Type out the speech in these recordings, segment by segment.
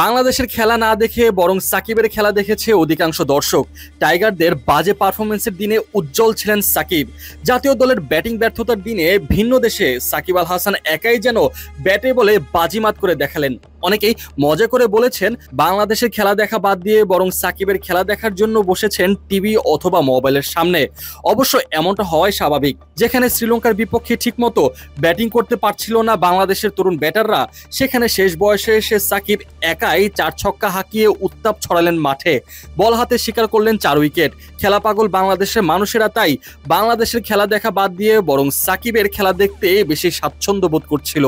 বাংলাদেশের খেলা না দেখে বরং সাকিবের খেলা দেখেছে অধিকাংশ দর্শক। টাইগারদের বাজে পারফরমেন্সের দিনে উজ্জ্বল ছিলেন সাকিব। জাতীয় দলের ব্যাটিং ব্যর্থতার দিনে ভিন্ন দেশে সাকিব আল হাসান একাই যেন ব্যাটে বলে বাজিমাত করে দেখালেন। অনেকেই মজা করে বলেছেন বাংলাদেশের খেলা দেখা বাদ দিয়ে বরং সাকিবের খেলা দেখার জন্য বসেছেন টিভি অথবা মোবাইলের সামনে। অবশ্য এমনটা হওয়াই স্বাভাবিক। যেখানে শ্রীলঙ্কার বিপক্ষে ঠিকমতো ব্যাটিং করতে পারছিল না বাংলাদেশের তরুণ ব্যাটাররা, সেখানে শেষ বয়সে এসে সাকিব একাই 4 ছক্কা হাঁকিয়ে উত্তাপ ছড়ালেন মাঠে। বল হাতে শিকার করলেন 4 উইকেট। খেলা পাগল বাংলাদেশের মানুষেরা তাই বাংলাদেশের খেলা দেখা বাদ দিয়ে বরং সাকিবের খেলা দেখতে বেশি স্বাচ্ছন্দ্য বোধ করছিল।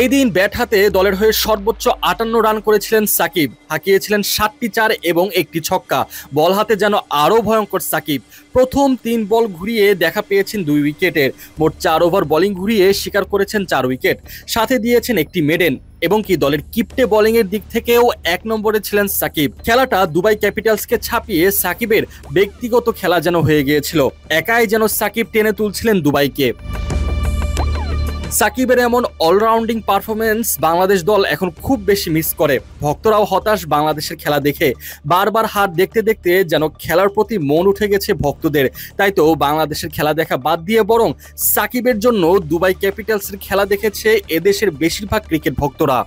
এই দিন ব্যাট হাতে দলের হয়ে সর্বোচ্চ 58 রান করেছিলেন সাকিব। হাঁকিয়েছিলেন 7টি 4 এবং 1টি ছক্কা। বল হাতে যেন আরও ভয়ঙ্কর সাকিব। প্রথম 3 বল ঘুরিয়ে দেখা পেয়েছেন 2 উইকেটের। মোট 4 ওভার বোলিং ঘুরিয়ে শিকার করেছেন 4 উইকেট। সাথে দিয়েছেন একটি মেডেন। এবং কি দলের কিপ্টে বোলিং এর দিক থেকেও 1 নম্বরে ছিলেন সাকিব। খেলাটা দুবাই ক্যাপিটালসকে ছাপিয়ে সাকিবের ব্যক্তিগত খেলা যেন হয়ে গিয়েছিল। একাই যেন সাকিব টেনে তুলছিলেন দুবাইকে। সাকিবের এমন অলরাউন্ডিং পারফরমেন্স বাংলাদেশ দল এখন খুব বেশি মিস করে। ভক্তরাও হতাশ বাংলাদেশের খেলা দেখে। বারবার হার দেখতে দেখতে যেন খেলার প্রতি মন উঠে গেছে ভক্তদের। তাই তো বাংলাদেশের খেলা দেখা বাদ দিয়ে বরং সাকিবের জন্য দুবাই ক্যাপিটালসের খেলা দেখেছে এদেশের বেশিরভাগ ক্রিকেট ভক্তরা।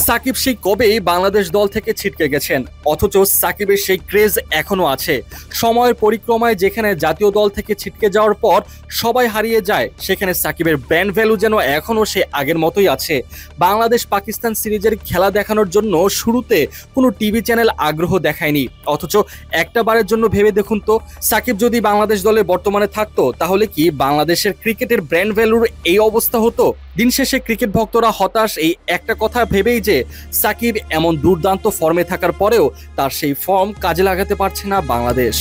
সাকিব সেই কবেই বাংলাদেশ দল থেকে ছিটকে গেছেন, অথচ সাকিবের সেই ক্রেজ এখনো আছে। সময়ের পরিক্রমায় যেখানে জাতীয় দল থেকে ছিটকে যাওয়ার পর সবাই হারিয়ে যায়, সেখানে সাকিবের ব্র্যান্ড ভ্যালু যেন এখনো সেই আগের মতোই আছে। বাংলাদেশ পাকিস্তান সিরিজের খেলা দেখানোর জন্য শুরুতে কোনো টিভি চ্যানেল আগ্রহ দেখায়নি, অথচ একটা বারের জন্য ভেবে দেখুন তো, সাকিব যদি বাংলাদেশ দলে বর্তমানে থাকতো তাহলে কি বাংলাদেশের ক্রিকেটের ব্র্যান্ড ভ্যালুর এই অবস্থা হতো? দিন শেষে ক্রিকেট ভক্তরা হতাশ এই একটা কথা ভেবেই যে সাকিব এমন দুর্দান্ত ফর্মে থাকার পরেও তার সেই ফর্ম কাজে লাগাতে পারছে না বাংলাদেশ।